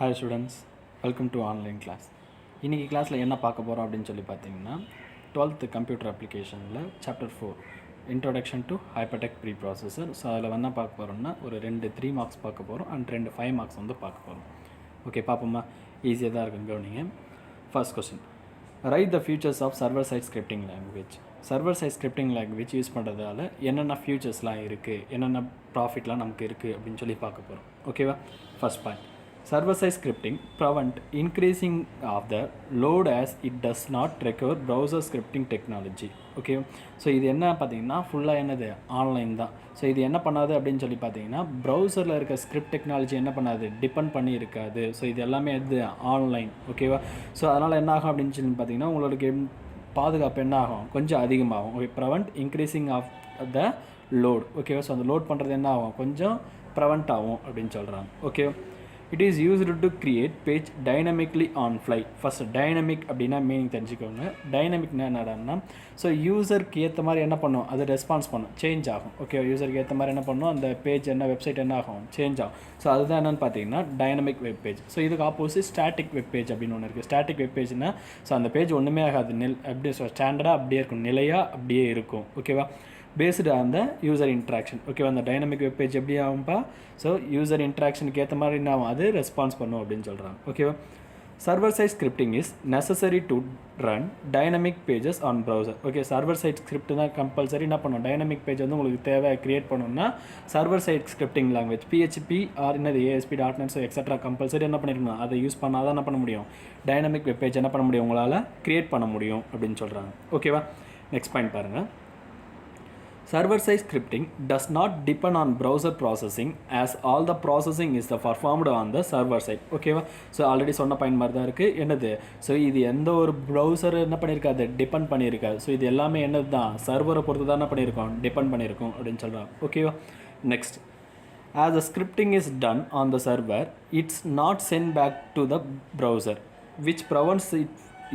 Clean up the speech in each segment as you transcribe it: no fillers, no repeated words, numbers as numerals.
Hi students, welcome to online class. இன்றைக்கி கிளாஸில் என்ன பார்க்க போகிறோம் அப்படின்னு சொல்லி பார்த்தீங்கன்னா 12th கம்ப்யூட்டர் அப்ளிகேஷனில் chapter 4 introduction to hypertext preprocessor. So அதில் என்ன பார்க்க போகிறோம்னா ஒரு 2 மார்க்ஸ் பார்க்க போகிறோம் அண்ட் 5 மார்க்ஸ் வந்து பார்க்க போகிறோம். ஓகே, பார்ப்போம்மா. ஈஸியாக தான் இருக்கும், கவனிங்க. First question, write the features of server side scripting language. Server side scripting language use பண்ணுறதால என்னென்ன ஃபியூச்சர்ஸ்லாம் இருக்குது, என்னென்ன ப்ராஃபிட்லாம் நமக்கு இருக்குது அப்படின்னு சொல்லி பார்க்க போகிறோம். ஓகேவா? First point, server-side scripting prevent increasing of the load as it does not require browser scripting technology. Okay, so இது என்ன பார்த்தீங்கன்னா ஃபுல்லாக என்னது ஆன்லைன் தான். ஸோ இது என்ன பண்ணாது அப்படின்னு சொல்லி பார்த்தீங்கன்னா ப்ரௌசரில் இருக்க ஸ்கிரிப்ட் டெக்னாலஜி என்ன பண்ணாது, டிபெண்ட் பண்ணி இருக்காது. ஸோ இது எல்லாமே எது ஆன்லைன். ஓகேவா? ஸோ அதனால் என்ன ஆகும் அப்படின்னு சொல்லி பார்த்தீங்கன்னா உங்களுக்கு பாதுகாப்பு என்ன ஆகும், கொஞ்சம் அதிகமாகும். Okay, prevent increasing of the load. ஓகேவா? ஸோ அந்த லோட் பண்ணுறது என்ன ஆகும், கொஞ்சம் ப்ரிவெண்ட் ஆகும் அப்படின்னு சொல்கிறாங்க. Okay, it is used to create page dynamically on fly. First, dynamic அப்படின்னா மீனிங் தெரிஞ்சுக்கோங்க. டைனமிக்னா என்னடான்னா, ஸோ யூசருக்கு ஏற்ற மாதிரி என்ன பண்ணும், அது ரெஸ்பான்ஸ் பண்ணும், சேஞ்ச் ஆகும். ஓகே, யூசருக்கு ஏற்ற மாதிரி என்ன பண்ணும், அந்த பேஜ் என்ன வெப்சைட் என்ன ஆகும், சேஞ்ச் ஆகும். ஸோ அதுதான் என்னென்னு பார்த்தீங்கன்னா டைனமிக் வெப் பேஜ். ஸோ இதுக்கு ஆப்போசிட் ஸ்டாட்டிக் வெப் பேஜ் அப்படின்னு ஒன்று இருக்குது. ஸ்டாட்டிக் வெப் பேஜ்னா ஸோ அந்த பேஜ் ஒன்றுமே ஆகாது, அப்படியே ஸ்டாண்டர்டாக அப்படியே இருக்கும், நிலையாக அப்படியே இருக்கும். ஓகேவா? Based on the user interaction. ஓகேவா? அந்த டைனமிக் வெப் பேஜ் எப்படி ஆகும்பா, ஸோ யூசர் இன்ட்ராக்ஷனுக்கு ஏற்ற மாதிரி என்ன ஆகும், அது ரெஸ்பான்ஸ் பண்ணும் அப்படின்னு சொல்கிறாங்க. ஓகேவா? Server side scripting is necessary to run dynamic pages on browser. Okay, server side script தான் கம்பல்சரி என்ன பண்ணும், டைனமிக் பேஜ் வந்து உங்களுக்கு தேவை க்ரியேட் பண்ணணும்னா server side scripting language PHP or என்னது ASP.NET எக்ஸட்ரா கம்பல்சரி என்ன பண்ணிருக்கணும், அதை யூஸ் பண்ணால் தான் என்ன பண்ண முடியும், டைனமிக் வெப் பேஜ் என்ன பண்ண முடியும், உங்களால் க்ரியேட் பண்ண முடியும் அப்படின்னு சொல்கிறாங்க. ஓகேவா? நெக்ஸ்ட் பாயிண்ட் பாருங்கள். Server-side scripting does not depend on browser processing as all the processing is performed on the server side. ஓகேவா? ஸோ ஆல்ரெடி சொன்ன பாயிண்ட் மாதிரி தான் இருக்குது. என்னது, ஸோ இது எந்த ஒரு ப்ரௌசர் என்ன பண்ணியிருக்காது, டிபெண்ட் பண்ணியிருக்காது. ஸோ இது எல்லாமே என்னது தான், சர்வரை பொறுத்து தான் என்ன பண்ணியிருக்கோம், டிபெண்ட் பண்ணியிருக்கோம் அப்படின்னு சொல்கிறாங்க. ஓகேவா? Next, as the scripting is done on the server, it's not sent back to the browser, which prevents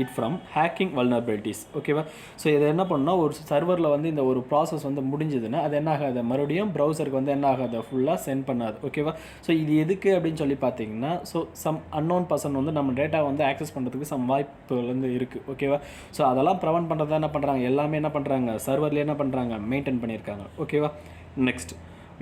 it from hacking vulnerabilities. ஓகேவா? ஸோ இதை என்ன பண்ணால் ஒரு சர்வரில் வந்து இந்த ஒரு ப்ராசஸ் வந்து முடிஞ்சதுன்னா அது என்ன ஆகாது, மறுபடியும் ப்ரௌசருக்கு வந்து என்ன ஆகாது, ஃபுல்லாக சென்ட் பண்ணாது. ஓகேவா? ஸோ இது எதுக்கு அப்படின்னு சொல்லி பார்த்தீங்கன்னா, ஸோ சம் அன்னோன் பர்சன் வந்து நம்ம டேட்டா வந்து ஆக்சஸ் பண்ணுறதுக்கு சம் வாய்ப்புகள் வந்து இருக்குது. ஓகேவா? ஸோ அதெல்லாம் ப்ரிவென்ட் பண்ணுறதா என்ன பண்ணுறாங்க, எல்லாமே என்ன பண்ணுறாங்க, சர்வரில் என்ன பண்ணுறாங்க, மெயின்டைன் பண்ணியிருக்காங்க. ஓகேவா? Next,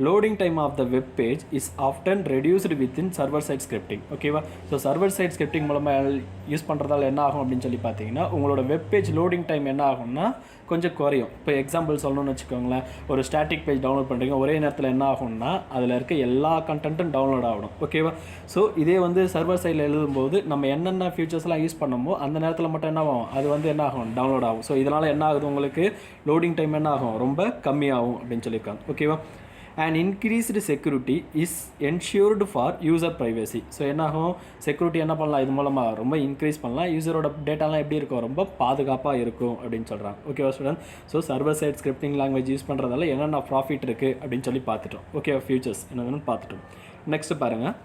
loading time of the web page is often reduced within server side scripting. ஓகேவா? ஸோ சர்வர் சைட் ஸ்கிரிப்டிங் மூலமாக யூஸ் பண்ணுறதால என்ன ஆகும் அப்படின்னு சொல்லி பார்த்தீங்கன்னா உங்களோட வெப் பேஜ் லோடிங் டைம் என்ன ஆகும்னா கொஞ்சம் குறையும். இப்போ எக்ஸாம்பிள் சொல்லணும்னு வச்சுக்கோங்களேன், ஒரு ஸ்டாட்டிக் பேஜ் டவுன்லோட் பண்ணுறீங்க, ஒரே நேரத்தில் என்ன ஆகும்னா அதில் இருக்க எல்லா கண்டென்ட்டும் டவுன்லோட் ஆகணும். ஓகேவா? ஸோ இதே வந்து சர்வர் சைடில் எழுதும்போது நம்ம என்னென்ன ஃபியூச்சர்ஸ்லாம் யூஸ் பண்ணமோ அந்த நேரத்தில் மட்டும் என்ன ஆகும், அது வந்து என்ன ஆகும், டவுன்லோட் ஆகும். ஸோ இதனால் என்ன ஆகுது, உங்களுக்கு லோடிங் டைம் என்ன ஆகும், ரொம்ப கம்மியாகும் அப்படின்னு சொல்லியிருக்காங்க. ஓகேவா? And increased security is ensured for user privacy. So என்னாகும், செக்யூரிட்டி என்ன பண்ணலாம், இது மூலமாக ரொம்ப இன்க்ரீஸ் பண்ணலாம், யூசரோட டேட்டாலாம் எப்படி இருக்கும், ரொம்ப பாதுகாப்பாக இருக்கும் அப்படின்னு சொல்கிறாங்க. ஓகேவா student? So server side scripting language use பண்ணுறதால என்னென்ன ப்ராஃபிட் இருக்குது அப்படின்னு சொல்லி பார்த்துட்டோம். ஓகேவா? ஃபியூச்சர்ஸ் என்னென்னு பார்த்துட்டோம். நெக்ஸ்ட்டு பாருங்கள்,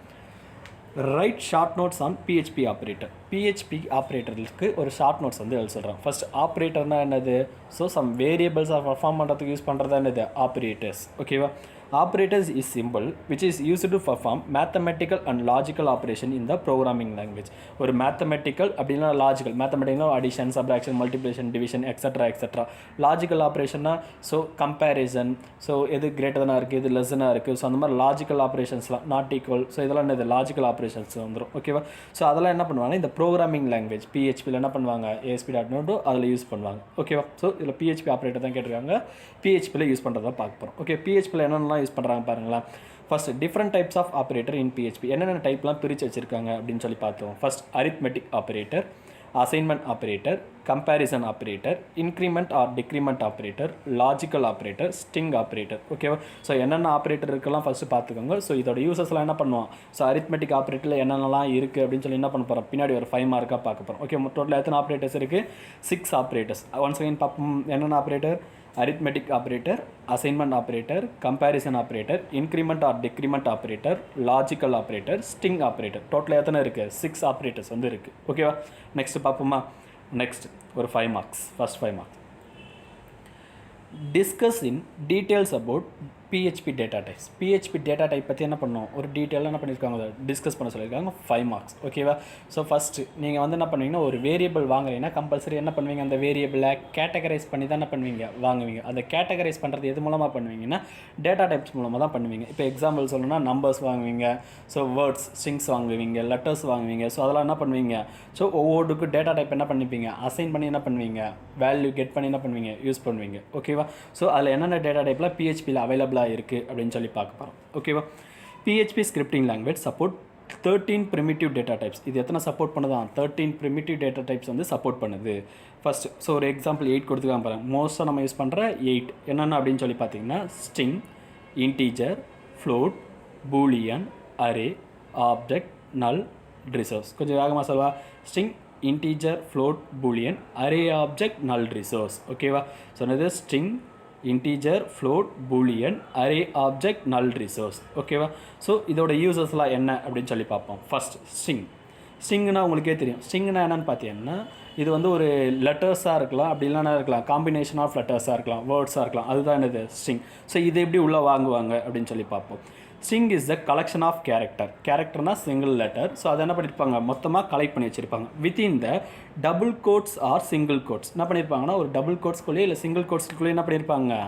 right short notes on PHP operator. PHP ஆப்ரேட்டருக்கு ஒரு ஷார்ட் நோட்ஸ் வந்து எழுத சொல்கிறாங்க. ஃபர்ஸ்ட், ஆப்ரேட்டர்னால் என்னது, ஸோ சம் வேரியபிள்ஸாக பர்ஃபார்ம் பண்ணுறதுக்கு யூஸ் பண்ணுறதா என்னது, ஆப்ரேட்டர்ஸ். ஓகேவா? Operators is symbol which is used to perform mathematical and logical operation in the programming language. ஒரு mathematical அப்படின்னா logical, mathematical addition, subtraction, multiplication, division, etc. etc. logical operation-னா so comparison, so எது greater இருக்குது, எது லெஸ்ஸனாக இருக்குது, so அந்த மாதிரி லாஜிக்கல் ஆப்ரேஷன்ஸ்லாம், நாட் ஈக்குவல், ஸோ இதெல்லாம் என்னது லாஜிக்கல் ஆப்ரேஷன்ஸ் வந்துடும். ஓகேவா? ஸோ அதெல்லாம் என்ன பண்ணுவாங்க, இந்த ப்ரோக்ராமிங் லாங்குவேஜ் PHPயில் என்ன பண்ணுவாங்க, ASP.NET அதில் யூஸ் பண்ணுவாங்க. ஓகேவா? ஸோ இதில் PHP ஆப்ரேட்டர் தான் கேட்டிருக்காங்க, PHPயில் யூஸ் பண்ணுறதா பார்க்க போகிறோம். ஓகே, PHPயில் என்னென்னலாம் யூஸ் பண்ணுறாங்க பாருங்களா. First, different types of operator in PHP. என்னென்ன டைப்லாம் பிரித்து வச்சுருக்காங்க அப்படின்னு சொல்லி பார்த்தோம். First, arithmetic operator, assignment operator, comparison operator, increment or decrement operator, logical operator, string operator. ஓகேவா? ஸோ என்னென்ன ஆப்ரேட்டர் இருக்கலாம் ஃபஸ்ட்டு பார்த்துக்கோங்க. ஸோ இதோட யூசஸ்லாம் என்ன பண்ணுவோம், ஸோ அரித்மெட்டிக் ஆப்ரேட்டரில் என்னென்னலாம் இருக்குது அப்படின்னு சொல்லி என்ன பண்ண போகிறோம், பின்னாடி ஒரு 5 மார்க்காக பார்க்க போகிறோம். ஓகே, டோட்டல் எத்தனை ஆப்ரேட்டர்ஸ் இருக்குது, 6 ஆப்ரேட்டர்ஸ். ஒன்ஸ் அகைன் பார்ப்போம், என்னென்ன operator, arithmetic operator, assignment operator, comparison operator, increment or decrement operator, logical operator, string operator. Total எத்தனை இருக்குது, 6 ஆப்ரேட்டர்ஸ் வந்து இருக்குது. ஓகேவா? நெக்ஸ்ட் பார்ப்போமா. நெக்ஸ்ட் ஒரு 5 marks, first 5 marks. Discuss in details about PHP data types. PHP data type பற்றி என்ன பண்ணோம், ஒரு டீட்டெயிலாக என்ன பண்ணியிருக்காங்க, டிஸ்கஸ் பண்ண சொல்லியிருக்காங்க. 5 மார்க்ஸ். ஓகேவா? ஸோ ஃபஸ்ட்டு நீங்கள் வந்து என்ன பண்ணுவீங்கன்னா, ஒரு வேரியபிள் வாங்குறீங்கன்னா கம்பல்சரி என்ன பண்ணுவீங்க, அந்த வேரியபிளை கேட்டகரைஸ் பண்ணி தான் என்ன பண்ணுவீங்க, வாங்குவீங்க. அந்த கேட்டகரைஸ் பண்ணுறது எது மூலமாக பண்ணுவீங்கன்னா, டேட்டா டைப்ஸ் மூலமாக தான் பண்ணுவீங்க. இப்போ எக்ஸாம்பிள் சொல்லணும்னா நம்பர்ஸ் வாங்குவீங்க, ஸோ வேர்ட்ஸ் ஸ்ட்ரிங்ஸ் வாங்குவீங்க, லெட்டர்ஸ் வாங்குவீங்க. ஸோ அதெல்லாம் என்ன பண்ணுவீங்க, ஸோ ஒவ்வொருக்கும் டேட்டா டைப் என்ன பண்ணிப்பீங்க, அசைன் பண்ணி என்ன பண்ணுவீங்க, வேல்யூ கெட் பண்ணி என்ன பண்ணுவீங்க, யூஸ் பண்ணுவீங்க. ஓகேவா? ஸோ அதில் என்னென்ன டேட்டா டைப்பில் பிஹெச்பியில் அவைலபிளாக இருக்குது அப்படின்னு சொல்லி பார்க்க போகிறோம். ஓகேவா? PHP scripting language support 13 primitive data types. இது எத்தனை சப்போர்ட் பண்ணுதான், 13 primitive டேட்டா டைப்ஸ் வந்து சப்போர்ட் பண்ணுது. ஃபஸ்ட்டு ஸோ ஒரு எக்ஸாம்பிள் 8 கொடுத்துக்காம பாருங்கள். மோஸ்ட்டாக நம்ம யூஸ் பண்ணுற 8 என்னென்ன அப்படின்னு சொல்லி பார்த்தீங்கன்னா, string, integer, float, Boolean, array, object, நல், ரிசோர்ஸ். கொஞ்சம் வேகமாக சொல்வா. String, integer, float, Boolean, array, object, நல், ரிசோர்ஸ். ஓகேவா? சொன்னது string, integer, float, Boolean, array, object, நல், ரிசோர்ஸ். ஓகேவா? ஸோ இதோட யூசஸ்லாம் என்ன அப்படின்னு சொல்லி பார்ப்போம். First string. ஸ்ட்ரிங்னா உங்களுக்கே தெரியும். ஸ்ட்ரிங்னா என்னென்னு பார்த்தீங்கன்னா, இது வந்து ஒரு லெட்டர்ஸாக இருக்கலாம், அப்படி இல்லைனா இருக்கலாம் காம்பினேஷன் ஆஃப் லெட்டர்ஸாக இருக்கலாம், வேர்ட்ஸாக இருக்கலாம். அதுதான் என்னது ஸ்ட்ரிங். ஸோ இது எப்படி உள்ளே வாங்குவாங்க அப்படின்னு சொல்லி பார்ப்போம். String is the collection of character. கேரக்டர்னா சிங்கிள் லெட்டர். ஸோ அதை என்ன பண்ணியிருப்பாங்க, மொத்தமாக கலெக்ட் பண்ணி வச்சுருப்பாங்க. Within the double quotes or single quotes. என்ன பண்ணியிருப்பாங்கன்னா, ஒரு டபுள் கோட்ஸ்குள்ளேயே இல்லை சிங்கிள் கோட்ஸ்குள்ளேயே என்ன பண்ணியிருப்பாங்க,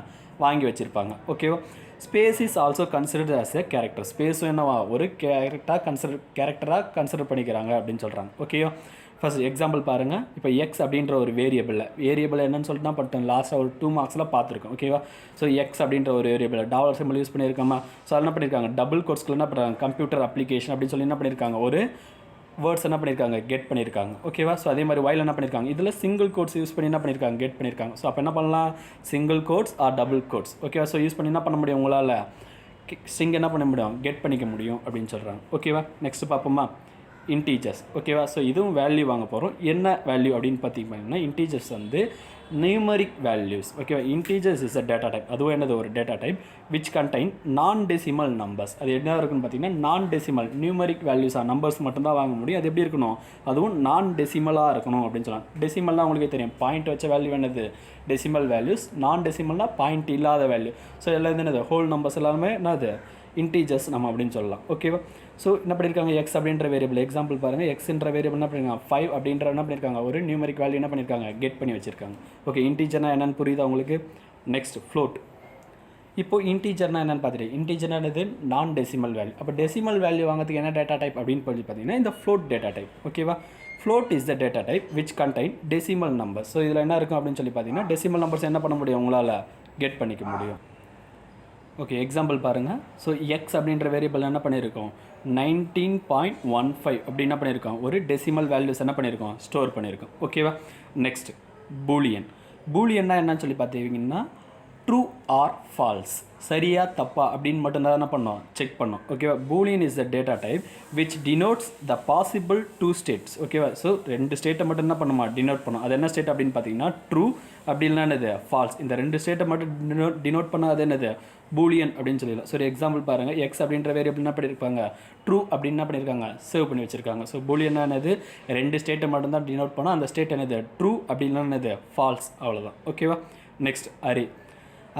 வாங்கி வச்சுருப்பாங்க. ஓகேவா? Space is also considered as a character. ஸ்பேஸும் என்னவா, ஒரு கேரக்டராக கன்சிடர் பண்ணிக்கிறாங்க அப்படின்னு சொல்கிறாங்க. ஓகேவா? ஃபஸ்ட் எக்ஸாம்பிள் பாருங்கள். இப்போ எக்ஸ் அப்படின்ற ஒரு வேரியபிள் என்னன்னு சொல்லிட்டு தான் பண்ணிட்டோம், லாஸ்ட்டாக ஒரு 2 மார்க்ஸில் பார்த்துருக்கோம். ஓகேவா? ஸோ எக்ஸ் அப்படின்ற ஒரு வேரியபிள் டாலர் சிம்பிள் யூஸ் பண்ணியிருக்காமா. ஸோ அது என்ன பண்ணியிருக்காங்க, டபுள் கோட்ஸ்க்குள்ள என்ன பண்ணுறாங்க, கம்ப்யூட்டர் அப்ளிகேஷன் அப்படின்னு சொல்லி என்ன பண்ணியிருக்காங்க, ஒரு வேர்ட்ஸ் என்ன பண்ணியிருக்காங்க, கெட் பண்ணியிருக்காங்க. ஓகேவா? ஸோ அதே மாதிரி வைல் என்ன பண்ணியிருக்காங்க, இதில் சிங்கிள் கோட்ஸ் யூஸ் பண்ணி என்ன பண்ணியிருக்காங்க, கெட் பண்ணியிருக்காங்க. ஸோ அப்போ என்ன பண்ணலாம், single quotes or double quotes. ஓகேவா? ஸோ யூஸ் பண்ணி என்ன பண்ண முடியும், உங்களால் ஸ்ட்ரிங் என்ன பண்ண முடியும், கெட் பண்ணிக்க முடியும் அப்படின்னு சொல்கிறாங்க. ஓகேவா? நெக்ஸ்ட் பார்ப்போமா, இன்டீஜர்ஸ். ஓகேவா? ஸோ இதுவும் வேல்யூ வாங்க போகிறோம். என்ன வேல்யூ அப்படின்னு பார்த்தீங்கன்னா, இன்டீஜர்ஸ் வந்து நியூமரிக் வேல்யூஸ். ஓகேவா? Integers is a data type. அதுவும் என்னது, ஒரு டேட்டா டைப் விச் கண்டைன் நான் டெசிமல் நம்பர்ஸ். அது என்ன இருக்குன்னு பார்த்தீங்கன்னா, நான் டெசிமல் நியூமரிக் வேல்யூஸாக நம்பர்ஸ் மட்டும்தான் வாங்க முடியும். அது எப்படி இருக்கணும், அதுவும் நான் டெசிமலாக இருக்கணும் அப்படின்னு சொல்லலாம். டெசிமல்லாம் உங்களுக்கே தெரியும், பாயிண்ட் வச்ச வேல்யூ என்னது, டெசிமல் வேல்யூஸ். நான் டெசிமல்னா பாயிண்ட் இல்லாத வேல்யூ. ஸோ எல்லாம் என்னது, ஹோல் நம்பர்ஸ் எல்லாமே என்னது, இன்டீஜர்ஸ் நம்ம அப்படின்னு சொல்லலாம். ஓகேவா? ஸோ என்ன பண்ணியிருக்காங்க, எக்ஸ் அப்படின்ற வேரியபிள் எக்ஸாம்பிள் பாருங்கள். எக்ஸ்ன்ற வேரியபிள் என்ன பண்ணியிருக்காங்க, 5 அப்படின்ற என்ன பண்ணியிருக்காங்க, ஒரு நியூமரிக் வேல்யூ என்ன பண்ணியிருக்காங்க, கெட் பண்ணி வச்சிருக்காங்க. ஓகே, இன்டீஜர்னா என்னென்னு புரியுதா உங்களுக்கு? Next float. இப்போ இன்டீஜர்னா என்னென்னு பார்த்துட்டு, இன்டீஜர்னா என்னது, நான் டெசிமல் வேல்யூ. அப்போ டெசிமல் வேல்யூ வாங்கிறதுக்கு என்ன டேட்டா டைப் அப்படின்னு சொல்லி பார்த்தீங்கன்னா, இந்த ஃப்ளோட் டேட்டா டைப். ஓகேவா? Float is the data type which contain decimal numbers. So இதில் என்ன இருக்கும் அப்படின்னு சொல்லி பார்த்தீங்கன்னா, டெசிமல் நம்பர்ஸ் என்ன பண்ண முடியும், உங்களால் கெட் பண்ணிக்க முடியும். ஓகே, எக்ஸாம்பிள் பாருங்கள். ஸோ எக்ஸ் அப்படின்ற வேரியபிள் என்ன பண்ணியிருக்கோம், 19.15 அப்படி என்ன பண்ணியிருக்கோம், ஒரு டெசிமல் வேல்யூஸ் என்ன பண்ணியிருக்கோம், ஸ்டோர் பண்ணியிருக்கோம். ஓகேவா? Next Boolean. பூலியன்னா என்னன்னு சொல்லி பார்த்தீங்கன்னா, ட்ரூ ஆர் ஃபால்ஸ், சரியா தப்பா அப்படின்னு மட்டும்தான் என்ன பண்ணோம், செக் பண்ணோம். ஓகேவா? Boolean is the data type which denotes the possible 2 states. ஓகேவா? ஸோ 2 ஸ்டேட்டை மட்டும் என்ன பண்ணுமா, டினோட் பண்ணும். அது என்ன ஸ்டேட் அப்படின்னு பார்த்தீங்கன்னா, ட்ரூ அப்படி இல்லைனா என்னது, ஃபால்ஸ். இந்த 2 ஸ்டேட்டை மட்டும் டினோட் பண்ணால் அது என்னது, பூலியன் அப்படின்னு சொல்லிடலாம். ஸோ எக்ஸாம்பிள் பாருங்கள். எக்ஸ் அப்படின்ற வேரியபிள் என்ன பண்ணியிருப்பாங்க, ட்ரூ அப்படின்னு என்ன பண்ணியிருக்காங்க, சேவ் பண்ணி வச்சிருக்காங்க. ஸோ பூலியன் என்னது, 2 ஸ்டேட்டை மட்டும்தான் டினோட் பண்ணால் அந்த ஸ்டேட் என்னது, ட்ரூ அப்படின்னா என்னது, ஃபால்ஸ். அவ்வளோதான். ஓகேவா? Next array.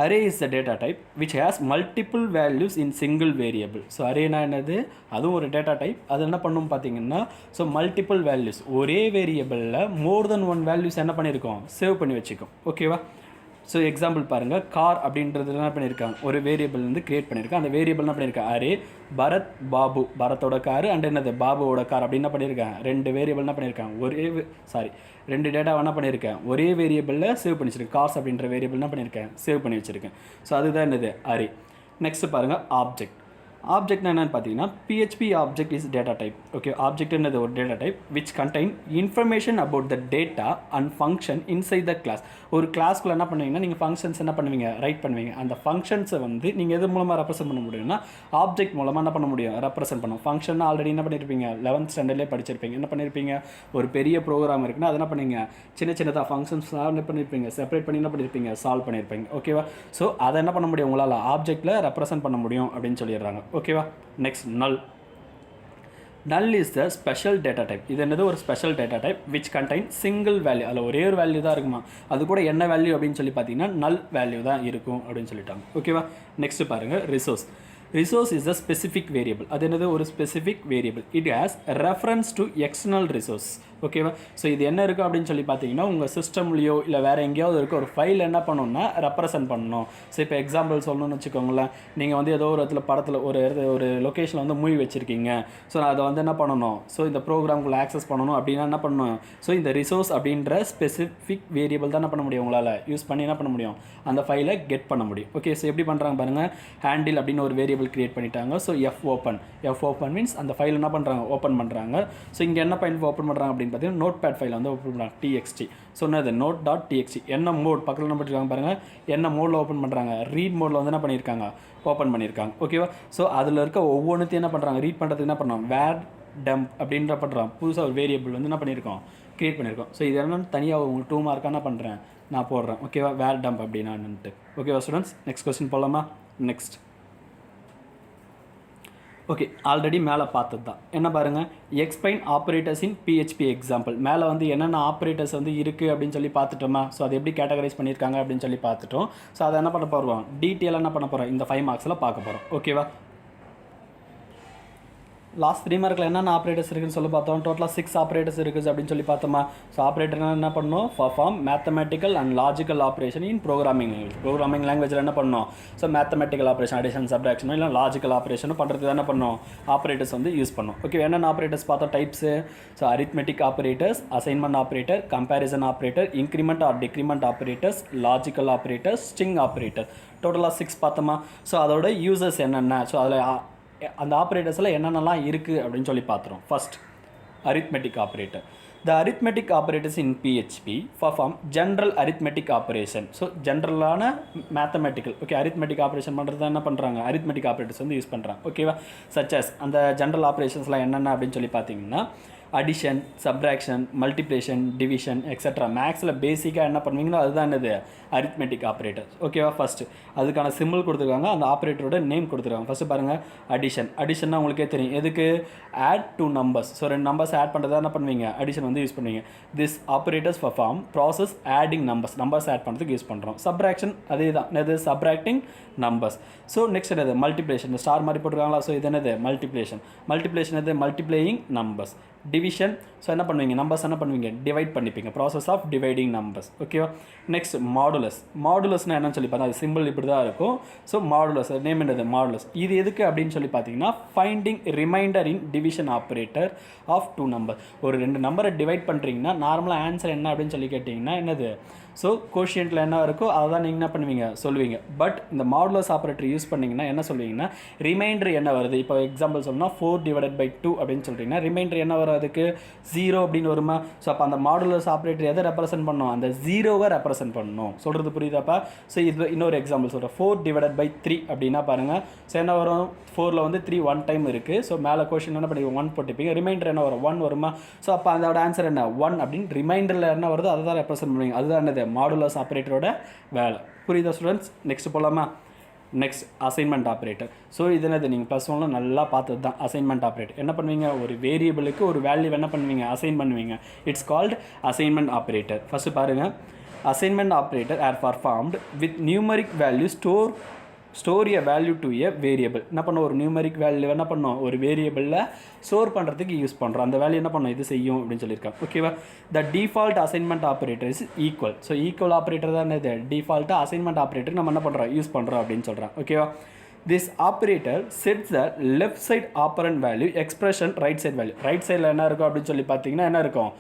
Array is the data type which has multiple values in single variable. So arena என்னது, அதுவும் ஒரு டேட்டா டைப். அது என்ன பண்ணும் பார்த்தீங்கன்னா, ஸோ மல்டிபிள் வேல்யூஸ், ஒரே வேரியபிளில் மோர் தென் 1 வேல்யூஸ் என்ன பண்ணியிருக்கோம், சேவ் பண்ணி வச்சுக்கோம். ஓகேவா? ஸோ எக்ஸாம்பிள் பாருங்கள். கார் அப்படின்றது என்ன பண்ணியிருக்காங்க, ஒரு வேரியபிள் வந்து கிரியேட் பண்ணியிருக்காங்க. அந்த வேரியபிள் என்ன பண்ணியிருக்காங்க, அரே பரத் பாபு, பரத்தோட கார் அண்ட் என்னது பாபுவோட கார் அப்படின்னு என்ன பண்ணியிருக்காங்க, 2 வேரியபிள் என்ன பண்ணியிருக்காங்க, 2 டேட்டா என்ன பண்ணியிருக்கேன், ஒரே வேரியபிளில் சேவ் பண்ணி வச்சுருக்கேன். கார்ஸ் அப்படின்ற வேரியபிள் என்ன பண்ணியிருக்கேன், சேவ் பண்ணி வச்சுருக்கேன். ஸோ அதுதான் என்னது, அரே. நெக்ஸ்ட் பாருங்கள், ஆப்ஜெக்ட். ஆப்ஜெக்ட்னா என்னென்னு பார்த்தீங்கன்னா, PHP object is data type. Okay, object என்னது, ஒரு data type which contain information about the data and function inside the class. ஒரு கிளாஸ்க்குள்ள என்ன பண்ணுவீங்கன்னா, நீங்கள் ஃபங்க்ஷன்ஸ் என்ன பண்ணுவீங்க, ரைட் பண்ணுவீங்க. அந்த ஃபங்க்ஷன்ஸை வந்து நீங்கள் எது மூலமாக ரெப்ரசென்ட் பண்ண முடியும்னா, ஆப்ஜெக்ட் மூலமாக என்ன பண்ண முடியும், ரெப்ரசென்ட் பண்ணும். ஃபங்க்ஷன் ஆல்ரெடி என்ன பண்ணியிருப்பீங்க, 11th ஸ்டாண்டர்ட்லேயே படிச்சிருப்பீங்க. என்ன பண்ணியிருப்பீங்க, ஒரு பெரிய ப்ரோக்ராம் இருக்குன்னா அதை என்ன பண்ணீங்க, சின்னதாக ஃபங்க்ஷன்ஸ்லாம் என்ன பண்ணியிருப்பீங்க, செப்பரேட் பண்ணி என்ன பண்ணியிருப்பீங்க, சால்வ் பண்ணியிருப்பீங்க. ஓகேவா? ஸோ அதை என்ன பண்ண முடியும், உங்களால் ஆப்ஜெக்ட்டில் ரெப்ரசென்ட் பண்ண முடியும் அப்படின்னு சொல்லிடுறாங்க. ஓகேவா? நெக்ஸ்ட் நல். null is the special data type. இது என்னது ஒரு special data type which contain single value. அதில் ஒரே ஒரு வேல்யூ தான் இருக்குமா, அது கூட என்ன வேல்யூ அப்படின்னு சொல்லி பார்த்தீங்கன்னா null வேல்யூ தான் இருக்கும் அப்படின்னு சொல்லிட்டாங்க. ஓகேவா. நெக்ஸ்ட் பாருங்கள் resource. Resource is a specific variable. அது என்னது ஒரு specific variable. It has reference to external resource. ஓகேவா. ஸோ இது என்ன இருக்குது அப்படின்னு சொல்லி பார்த்தீங்கன்னா உங்கள் சிஸ்டம்லையோ இல்லை வேறு எங்கேயாவது இருக்க ஒரு ஃபைல் என்ன பண்ணணும்னா ரெப்ரசன்ட் பண்ணணும். ஸோ இப்போ எக்ஸாம்பிள் சொல்லணும்னு வச்சுக்கோங்களேன், நீங்கள் வந்து ஏதோ ஒரு இடத்துல படத்தில் ஒரு லொக்கேஷனில் வந்து மூவி வச்சுருக்கீங்க. ஸோ அதை வந்து என்ன பண்ணணும், ஸோ இந்த ப்ரோக்ராம்குள்ளே ஆக்சஸ் பண்ணணும் அப்படின்னா என்ன பண்ணணும், ஸோ இந்த ரிசோர்ஸ் அப்படின்ற ஸ்பெசிஃபிக் வேரியபிள் தான் என்ன பண்ண முடியும், உங்களால் யூஸ் பண்ணி என்ன பண்ண முடியும், அந்த ஃபைலை கெட் பண்ண முடியும். ஓகே. ஸோ எப்படி பண்ணுறாங்க பாருங்கள், ஹேண்டில் அப்படின்னு ஒரு வேரியபிள் கிரியேட் பண்ணிட்டாங்க. ஸோ எஃப் ஓப்பன் மீன்ஸ் அந்த ஃபைல் என்ன பண்ணுறாங்க, ஓப்பன் பண்ணுறாங்க. ஸோ இங்கே என்ன ஃபைல் ஓப்பன் பண்ணுறாங்க அப்படின்னு பார்த்தீங்கன்னா நோட் பேட் ஃபைல் வந்து ஓப்பன் பண்ணுறாங்க, txt. ஸோ என்னது node.txt. என்ன மோட் பக்கத்தில் என்ன பண்ணிருக்காங்க பாருங்கள், என்ன மோடில் ஓப்பன் பண்ணுறாங்க, ரீட் மோடில் வந்து என்ன பண்ணியிருக்காங்க, ஓப்பன் பண்ணியிருக்காங்க. ஓகேவா. ஸோ அதில் இருக்க ஒவ்வொன்றுத்தையும் என்ன பண்ணுறாங்க, ரீட் பண்ணுறதுக்கு என்ன பண்ணுறோம், வேர் டம்ப் அப்படின்ற பண்ணுறோம், புதுசாக ஒரு வேரியபிள் வந்து என்ன பண்ணியிருக்கோம், க்ரியேட் பண்ணியிருக்கோம். ஸோ இது என்னன்னு தனியாக உங்களுக்கு 2 மார்க்காக என்ன பண்ணுறேன் நான் போடுறேன். ஓகேவா. வேர் டம்ப் அப்படின்னான்ட்டு. ஓகேவா ஸ்டூடெண்ட்ஸ். நெக்ஸ்ட் கொஸ்டின் போகலாமா. நெக்ஸ்ட் ஓகே, ஆல்ரெடி மேலே பார்த்தது தான். என்ன பாருங்கள், எக்ஸ்பிளைன் ஆப்ரேட்டர்ஸ் இன் பிஹெச்பி எக்ஸாம்பிள். மேலே வந்து என்னென்ன ஆப்ரேட்டர்ஸ் வந்து இருக்குது அப்படின்னு சொல்லி பார்த்துட்டோமா. ஸோ அது எப்படி கேட்டகரைஸ் பண்ணியிருக்காங்க அப்படின்னு சொல்லி பார்த்துட்டோம். ஸோ அதை என்ன பண்ண போகிறோம், டீட்டெயிலாக என்ன பண்ண போகிறோம், இந்த 5 மார்க்ஸில் பார்க்க போகிறோம். ஓகேவா. லாஸ்ட் 3 மார்க்கில் என்னென்ன ஆப்ரேட்டர்ஸ் இருக்குன்னு சொல்லி பார்த்தோம். டோட்டலாக 6 ஆப்ரேட்டர்ஸ் இருக்குது அப்படின்னு சொல்லி பார்த்தோமா. ஸோ ஆப்ரேட்டர்னா என்ன பண்ணணும், perform mathematical and logical operation in programming லாங்குவேஜில் என்ன பண்ணணும், ஸோ மேத்தமெட்டிக்கல் ஆப்ரேஷன் அடிஷன் சப்ராக்ஷனும் இல்லை லாஜிக்கல் ஆப்ரேஷனும் பண்ணுறதுக்கு என்ன பண்ணணும், ஆப்ரேட்டர்ஸ் வந்து யூஸ் பண்ணணும். ஓகே. என்னென்ன ஆப்ரேட்டர்ஸ் பார்த்தோம் types. So arithmetic operators, assignment operator, comparison operator, increment or decrement operators, logical operators, string operator. டோட்டலாக 6 பார்த்தோமா. ஸோ அதோட யூசர்ஸ் என்னென்ன, ஸோ அதில் அந்த ஆப்ரேட்டர்ஸில் என்னென்னலாம் இருக்குது அப்படின்னு சொல்லி பார்த்துரும். First arithmetic operator. The arithmetic operators in PHP perform general arithmetic operation. So ஜென்ரலான மேத்தமெட்டிக்கல் ஓகே arithmetic ஆப்ரேஷன் பண்ணுறது என்ன பண்ணுறாங்க, arithmetic operators வந்து யூஸ் பண்ணுறாங்க. ஓகேவா. such as அந்த ஜென்ரல் ஆப்ரேஷன்ஸ்லாம் என்னென்ன அப்படின்னு சொல்லி பார்த்தீங்கன்னா addition, subtraction, multiplication, division extra. மேக்ஸில் பேசிக்காக என்ன பண்ணுவீங்களோ அதுதான் என்னது அரித்மெட்டிக் ஆப்ரேட்டர். ஓகேவா. ஃபஸ்ட்டு அதுக்கான சிம்பிள் கொடுத்துருக்காங்க, அந்த ஆப்ரேட்டரோட நேம் கொடுத்துருக்காங்க. ஃபஸ்ட்டு பாருங்கள் அடிஷன்னா உங்களுக்கே தெரியும் எதுக்கு, add 2 numbers. So 2 numbers add பண்ணுறதா என்ன பண்ணுவீங்க, அடிஷன் வந்து யூஸ் பண்ணுவீங்க. This operators perform process adding numbers add பண்ணுறதுக்கு யூஸ் பண்ணுறோம். சப்ராக்ஷன் அதே தான், என்னது சப்ராக்டிங் நம்பர்ஸ். ஸோ நெக்ஸ்ட் என்னது மல்டிப்ளேஷன், ஸ்டார் மாதிரி போட்டுருக்காங்களா. ஸோ இது என்னது மல்டிப்ளேஷன் எது மல்டிப்ளேயிங் நம்பர்ஸ். டிவிஷன், ஸோ என்ன பண்ணுவீங்க, நம்பர்ஸ் என்ன பண்ணுவீங்க, டிவைட் பண்ணிப்பீங்க, ப்ராசஸ் ஆஃப் டிவைடிங் நம்பர்ஸ். ஓகேவா. நெக்ஸ்ட் மாடுலஸ்னால் என்னன்னு சொல்லி பார்த்தா அது சிம்பிள் இப்படி தான் இருக்கும். ஸோ மாடுலஸ் நேம் என்னது மாடுலஸ். இது எதுக்கு அப்படின்னு சொல்லி பார்த்தீங்கன்னா finding remainder in division operator of 2 number. ஒரு 2 நம்பரை டிவைட் பண்ணுறீங்கன்னா நார்மலாக ஆன்சர் என்ன அப்படின்னு சொல்லி கேட்டிங்கன்னா என்னது, ஸோ கோஷியன்ட்டில் என்ன இருக்கோ அதை தான் நீங்கள் என்ன பண்ணுவீங்க சொல்லுவீங்க. பட் இந்த மாடுலஸ் ஆப்ரேட்டர் யூஸ் பண்ணிங்கன்னா என்ன சொல்லுவீங்கன்னா ரிமைண்டர் என்ன வருது. இப்போ எக்ஸாம்பிள் சொன்னால் 4/2 அப்படின்னு சொல்கிறீங்கன்னா ரிமைண்டர் என்ன வரும், அதுக்கு 0 அப்படின்னு வருமா. ஸோ அப்போ அந்த மாடுலஸ் ஆப்ரேட்டர் எதை ரெப்ரசென்ட் பண்ணணும், அந்த 0வை ரெப்ரசென்ட் பண்ணணும். சொல்கிறது புரியுதாப்பா. ஸோ இது இன்னொரு எக்ஸாம்பிள் சொல்கிறேன். 4/3 அப்படின்னா பாருங்கள். ஸோ என்ன வரும், 4ல் வந்து 3 1 டைம் இருக்குது. ஸோ மேலே கொஷின் என்ன பண்ணி 1 போட்டுப்பீங்க, ரிமைண்டர் என்ன வரும் 1 வருமா. ஸோ அப்போ அதோட ஆன்சர் என்ன 1 அப்படின்னு ரிமைண்டரில் என்ன வருதோ அதை தான் ரெப்ரசென்ட் பண்ணுவீங்க. அதுதான் என்னது மாடுலஸ் ஆப்ரேட்டரோட வேலை. புரியுதா ஸ்டூடெண்ட்ஸ். நெக்ஸ்ட் போகலாமா. Next assignment operator. ஸோ இது என்னது நீங்கள் +1 நல்லா பார்த்தது தான். அசைன்மெண்ட் ஆப்ரேட்டர் என்ன பண்ணுவீங்க, ஒரு வேரியபிளுக்கு ஒரு வேல்யூ என்ன பண்ணுவீங்க, அசைன் பண்ணுவீங்க. It's called assignment operator. First பாருங்கள், assignment operator are performed with numeric value store a value to a variable. என்ன பண்ணோம், ஒரு நியூமரிக் வேல்யூ என்ன பண்ணோம், ஒரு வேரியபிளில் ஸ்டோர் பண்ணுறதுக்கு யூஸ் பண்ணுறோம். அந்த வேல்யூ என்ன பண்ணோம், இது செய்யும் அப்படின்னு சொல்லியிருக்காங்க. ஓகேவா. த default assignment operator is equal. So equal operator தான் இது டிஃபால்ட்டாக அசைன்மெண்ட் ஆப்ரேட்டர் நம்ம என்ன பண்ணுறோம், யூஸ் பண்ணுறோம் அப்படின்னு சொல்கிறோம். ஓகேவா. This operator sets the left side operand value expression right side value. Right சைடில் என்ன இருக்கும் அப்படின்னு சொல்லி பார்த்தீங்கன்னா என்ன இருக்கும்,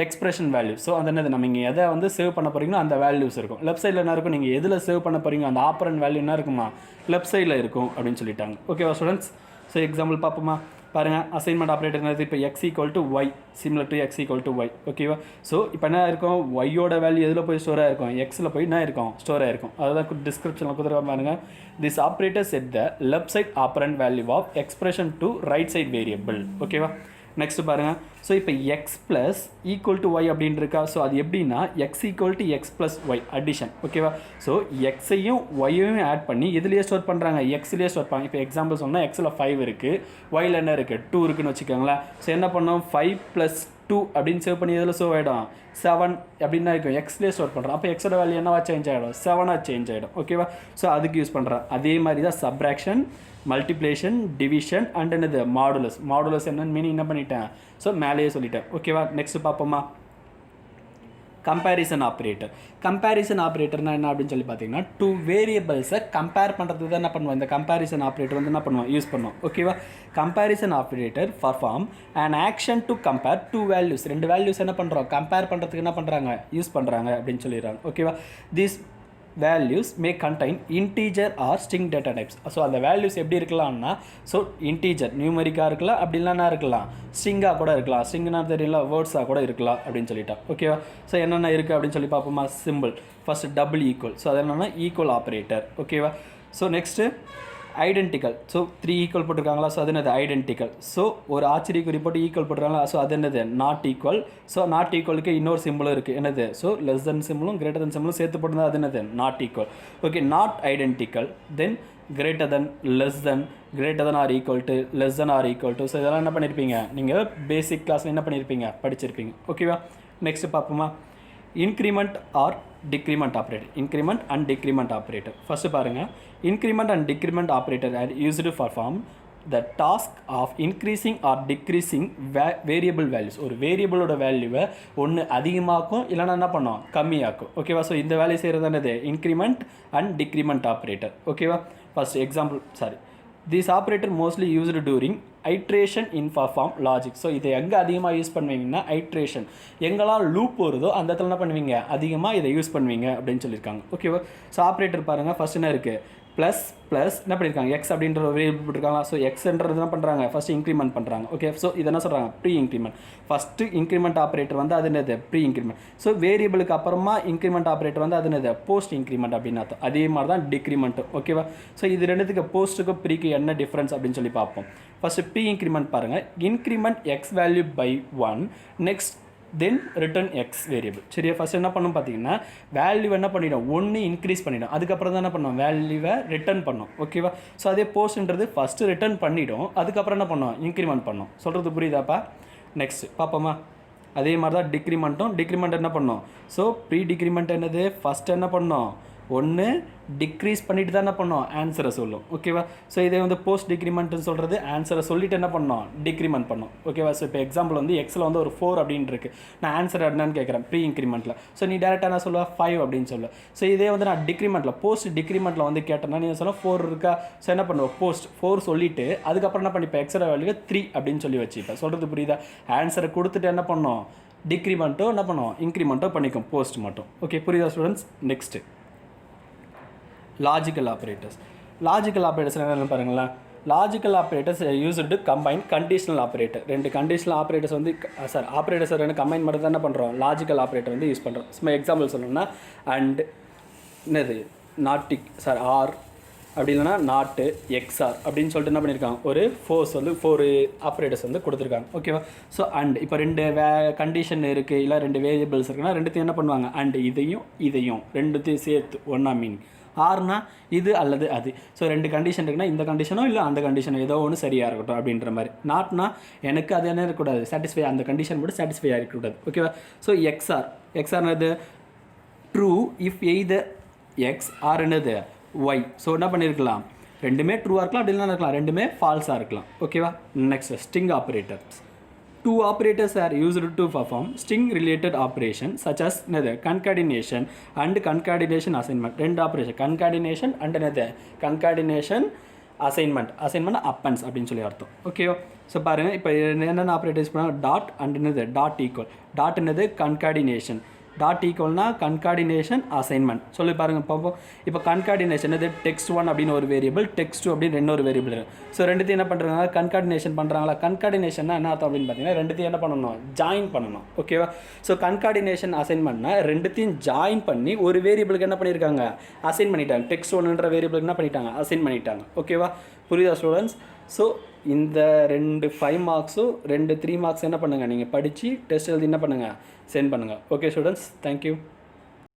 எக்ஸ்பிரஷன் வேல்யூ. ஸோ அந்த என்னது நம்ம இங்கே எதை வந்து சேவ் பண்ண போகிறீங்களோ அந்த வேல்யூஸ் இருக்கும். லெஃப்ட் சைடில் என்ன இருக்கும், நீங்கள் எதில் சேவ் பண்ண போகிறீங்க அந்த ஆப்பரண்ட் வேல்யூ என்ன இருக்குமா, லெஃப்ட் சைடில் இருக்கும் அப்படின்னு சொல்லிட்டாங்க. ஓகேவா ஸ்டூடெண்ட்ஸ். ஸோ எக்ஸாம்பிள் பார்ப்போமா. பாருங்கள், அசைன்மெண்ட் ஆப்ரேட்டர் என்னது, இப்போ x = y similar to x = y. ஓகேவா. ஸோ இப்போ என்ன இருக்கும், ஒய்யோட வேல்யூ எதில் போய் ஸ்டோர் ஆகிருக்கும், எக்ஸில் போய் என்ன இருக்கும், ஸ்டோர் ஆகிருக்கும். அதுதான் டிஸ்கிரிப்ஷனில் கொடுத்துருக்க பாருங்கள். This operator set the left side operand value of expression to right side variable. ஓகேவா. நெக்ஸ்ட் பாருங்கள். ஸோ இப்போ x plus equal to y அப்படின்னு இருக்கா. ஸோ அது எப்படின்னா x equal to x plus y addition. ஓகேவா. ஸோ எக்ஸையும் ஒய்யையும் ஆட் பண்ணி எதுலேயே ஸ்டோர் பண்ணுறாங்க, எக்ஸ்லேயே ஸ்டோர் பண்ணுறாங்க. இப்போ எக்ஸாம்பிள் சொன்னால் எக்ஸில் 5 இருக்குது, ஒயில் என்ன இருக்குது 2 இருக்குன்னு வச்சுக்கோங்களேன். ஸோ என்ன பண்ணோம் 5 + 2 அப்படின்னு சேவ் பண்ணி எதில் சேவ் ஆகிடும் 7 அப்படின்னா இருக்கும். எக்ஸ்லேயே ஸ்டோர் பண்ணுறோம். அப்போ எக்ஸோட வேல்யூ என்னவா சேஞ்ச் ஆகிடும் 7ஆக சேஞ்ச் ஆகிடும். ஓகேவா. ஸோ அதுக்கு யூஸ் பண்ணுறேன். அதே மாதிரி தான் சப்ராக்ஷன், மல்டிப்ளேஷன், டிவிஷன் அண்ட் என்னது மாடுலஸ். மாடுலஸ் என்னன்னு மீனிங் என்ன பண்ணிட்டேன், ஸோ மேலேயே சொல்லிட்டேன். ஓகேவா. நெக்ஸ்ட் பார்ப்போமா, கம்பேரிசன் ஆப்ரேட்டர். கம்பேரிசன் ஆப்ரேட்டர்னா என்ன அப்படின்னு சொல்லி பார்த்தீங்கன்னா 2 வேரியபிள்ஸை கம்பேர் பண்ணுறதுக்கு தான் என்ன பண்ணுவோம், இந்த கம்பேரிசன் ஆப்ரேட்டர் வந்து என்ன பண்ணுவோம் யூஸ் பண்ணுவோம். ஓகேவா. Comparison operator perform and action to compare 2 values. 2 values என்ன பண்ணுறோம் கம்பேர் பண்ணுறதுக்கு என்ன பண்ணுறாங்க யூஸ் பண்ணுறாங்க அப்படின்னு சொல்லிடுறாங்க. ஓகேவா. This values may contain integer or string data types. So அந்த வேல்யூஸ் எப்படி இருக்கலாம்னா, ஸோ இன்டீஜர் நியூமரிக்காக இருக்கலாம், அப்படி இல்லைன்னா இருக்கலாம் ஸ்ட்ரிங்காக கூட இருக்கலாம். ஸ்ட்ரிங்னா தெரியல வேர்ட்ஸாக கூட இருக்கலாம் அப்படின்னு சொல்லிட்டா. ஓகேவா. ஸோ என்னென்ன இருக்குது அப்படின்னு சொல்லி பார்ப்போமா. Symbol first double equal. So அது என்னென்னா ஈக்குவல் ஆப்ரேட்டர். ஓகேவா. So next identical. So 3 equal போட்டிருக்காங்களா. ஸோ அது என்னது ஐடென்டிக்கல். ஸோ ஒரு ஆச்சரிய குறி போட்டு ஈக்குவல் போட்டிருக்காங்களா. ஸோ அது என்னது நாட் ஈக்குவல். ஸோ நாட் ஈக்குவலுக்கு இன்னொரு சிம்பிளும் இருக்குது என்னது, ஸோ லெஸ் தென் சிம்பிளும் கிரேட்டர் தென் சிம்பிளும் சேர்த்து போட்டிருந்தா அது என்னது not equal. Okay. Not identical, then greater than, less than, greater than or equal to, less than or equal to. So இதெல்லாம் என்ன பண்ணியிருப்பீங்க நீங்கள் பேசிக் கிளாஸில் என்ன பண்ணியிருப்பீங்க படிச்சிருப்பீங்க. ஓகேவா. நெக்ஸ்ட் பார்ப்போமா, increment or decrement operator. Increment and decrement operator. First பாருங்கள். Increment and decrement operator are used perform the task of increasing or decreasing variable values. ஒரு வேரியபிளோட வேல்யூவை ஒன்று அதிகமாக்கும் இல்லைனா என்ன பண்ணோம் கம்மியாக்கும். ஓகேவா. ஸோ இந்த வேலையை செய்கிறது என்னது இன்க்ரிமெண்ட் அண்ட் டிக்ரிமெண்ட் ஆப்ரேட்டர். ஓகேவா. First example this operator mostly used during iteration in perform logic. So இதை எங்கே அதிகமாக யூஸ் பண்ணுவீங்கன்னா ஐட்ரேஷன், எங்கெல்லாம் லூப் வருதோ அந்த இடத்துல என்ன பண்ணுவீங்க அதிகமாக இதை யூஸ் பண்ணுவீங்க அப்படின்னு சொல்லியிருக்காங்க. ஓகேவா. ஸோ ஆப்ரேட்டர் பாருங்கள். ஃபஸ்ட் என்ன இருக்குது ப்ளஸ் என்ன பண்ணியிருக்காங்க எக்ஸ் அப்படின்ற ஒரு வேரியபிள் போட்டிருக்காங்களா. ஸோ எக்ஸ்ன்றது என்ன பண்ணுறாங்க ஃபஸ்ட்டு இன்க்ரிமெண்ட் பண்ணுறாங்க. ஓகே. ஸோ இதை என்ன சொல்கிறாங்க pre increment. First increment operator வந்து அது என்னது ப்ரீ இன்க்ரிமெண்ட். ஸோ வேரியபிளுக்கு அப்புறமா இன்க்ரிமெண்ட் ஆப்ரேட்டர் வந்து அது என்னது போஸ்ட் இன்க்ரிமெண்ட் அப்படின்னு அர்த்தம். அதே மாதிரி தான் டிக்ரிமெண்ட்டும். ஓகேவா. ஸோ இது ரெண்டுத்துக்கு போஸ்ட்டுக்கும் ப்ரீக்கு என்ன டிஃப்ரென்ஸ் அப்படின்னு சொல்லி பார்ப்போம். ஃபஸ்ட்டு ப்ரீ இன்க்ரிமெண்ட் பாருங்கள். Increment x value by 1, next then return x variable. சரியா. ஃபஸ்ட் என்ன பண்ணணும் பார்த்தீங்கன்னா வேல்யூ என்ன பண்ணிடும் 1 இன்க்ரீஸ் பண்ணிடும். அதுக்கப்புறம் தான் என்ன பண்ணோம் வேல்யூவை ரிட்டர்ன் பண்ணோம். ஓகேவா. ஸோ அதே போஸ்ட்ன்றது ஃபஸ்ட்டு ரிட்டர்ன் பண்ணிவிடும், அதுக்கப்புறம் என்ன பண்ணோம் இன்க்ரிமெண்ட் பண்ணோம். சொல்கிறது புரியுதாப்பா. நெக்ஸ்ட் பார்ப்போமா. அதே மாதிரி தான் டிக்ரிமெண்ட் என்ன பண்ணோம். ஸோ ப்ரீ டிக்ரிமெண்ட் என்னது ஃபஸ்ட்டு என்ன பண்ணோம் 1 டிக்ரீஸ் பண்ணிட்டு தான் என்ன பண்ணோம் ஆன்சரை சொல்லும். ஓகேவா. ஸோ இதே வந்து போஸ்ட் டிக்ரிமெண்ட்னு சொல்கிறது ஆன்சரை சொல்லிட்டு என்ன பண்ணோம் டிக்ரிமெண்ட் பண்ணோம். ஓகேவா. ஸோ இப்போ எக்ஸாம்பிள் வந்து எக்ஸில் வந்து ஒரு 4 அப்படின்னு இருக்குது. நான் ஆன்சர் என்னன்னு கேட்குறேன் ப்ரீ இன்க்ரிமெண்ட்டில். ஸோ நீ டேரெக்டாக என்ன சொல்லுவேன் 5 அப்படின்னு சொல்லுவேன். ஸோ இதே வந்து நான் டிக்ரிமெண்ட்டில் போஸ்ட் டிக்ரிமெண்ட்டில் வந்து கேட்டேன்னா நீ சொல்ல 4 இருக்கா. ஸோ என்ன பண்ணுவோம் போஸ்ட் 4 சொல்லிவிட்டு அதுக்கப்புறம் என்ன பண்ணிப்பேன் எக்ஸோட வேல்யூ 3 அப்படின்னு சொல்லி வச்சுப்பேன். சொல்கிறது புரியுதா. ஆன்சரை கொடுத்துட்டு என்ன பண்ணோம் டிக்ரிமெண்ட்டோ என்ன பண்ணுவோம் இன்க்ரிமெண்ட்டோ பண்ணிக்கும் போஸ்ட் மட்டும். ஓகே. புரியுதா students. Next logical operators. Logical operators என்னென்னு பாருங்களேன். Logical operators used to combine conditional operator. 2 conditional operators வந்து ஆப்ரேட்டர்ஸ் 2 கம்பைன் மட்டும் தான் என்ன பண்ணுறோம் லாஜிக்கல் ஆப்ரேட்டர் வந்து யூஸ் பண்ணுறோம். சும்மா எக்ஸாம்பிள் சொல்லணும்னா அண்ட் என்னது ஆர் அப்படி இல்லைனா நாட்டு எக்ஸ்ஆர் அப்படின்னு சொல்லிட்டு என்ன பண்ணியிருக்காங்க ஒரு 4 ஆப்ரேட்டர்ஸ் வந்து கொடுத்துருக்காங்க. ஓகேவா. ஸோ அண்ட் இப்போ 2 கண்டிஷன் இருக்குது இல்லை 2 வேரியபிள்ஸ் இருக்குன்னா ரெண்டுத்தையும் என்ன பண்ணுவாங்க அண்ட் இதையும் ரெண்டுத்தையும் சேர்த்து ஒன்றா மீனிங். ஆர்னா இது அல்லது அது. ஸோ 2 கண்டிஷன் இருக்குன்னா இந்த கண்டிஷனோ இல்லை அந்த கண்டிஷனோ ஏதோ ஒன்று சரியாக இருக்கட்டும் அப்படின்ற மாதிரி. நாட்னா எனக்கு அது என்ன இருக்கக்கூடாது சாட்டிஸ்ஃபை அந்த கண்டிஷன் மட்டும் சாட்டிஸ்ஃபை ஆகிருக்கக்கூடாது. ஓகேவா. ஸோ எக்ஸ்ஆர்னது true if either X or என்னது ஒய். ஸோ என்ன பண்ணியிருக்கலாம் ரெண்டுமே ட்ரூவாக இருக்கலாம் அப்படி இல்லைனா இருக்கலாம் ரெண்டுமே ஃபால்ஸாக இருக்கலாம். ஓகேவா. Next string operators. 2 operators are used to perform string related operations such as concatenation and concatenation assignment. 2 operation concatenation and concatenation assignment appends அப்படின்னு சொல்லி அர்த்தம். ஓகேவா. ஸோ பாருங்கள் இப்போ என்னென்ன ஆப்ரேட்டர்ஸ் பண்ணால் டாட் அண்ட் என்னது டாட் ஈக்குவல். டாட் என்னது கன்கார்டினேஷன், டாட் ஈக்குவல்னா கன்கார்டினேஷன் அசைன்மெண்ட் சொல்லி பாருங்கள் பார்ப்போம். இப்போ கன்கார்டினேஷன் இது text1 அப்படின்னு ஒரு வேரியபிள், text2 அப்படின்னு இன்னொரு வேரியபிள். ஸோ ரெண்டுத்தையும் என்ன பண்ணுறாங்க கன்கார்டினேஷன் பண்ணுறாங்களா. கன்கார்டினேஷன்னா என்ன அர்த்தம் அப்படின்னு பார்த்தீங்கன்னா ரெண்டுத்தையும் என்ன பண்ணணும் ஜாயின் பண்ணணும். ஓகேவா. ஸோ கன்கார்டினேஷன் அசைன்மெண்ட்னா ரெண்டுத்தையும் ஜாயின் பண்ணி ஒரு வேரியபிளுக்கு என்ன பண்ணியிருக்காங்க அசைன் பண்ணிட்டாங்க. text1ன்ற வேரியபிளுக்கு என்ன பண்ணிட்டாங்க அசைன் பண்ணிட்டாங்க. ஓகேவா. புரியுதா ஸ்டூடெண்ட்ஸ். ஸோ இந்த 2 5 மார்க்ஸும் 2 3 மார்க்ஸ் என்ன பண்ணுங்கள், நீங்கள் படித்து டெஸ்ட் எழுதி என்ன பண்ணுங்கள், சென்ட் பண்ணுங்கள். Okay students, thank you.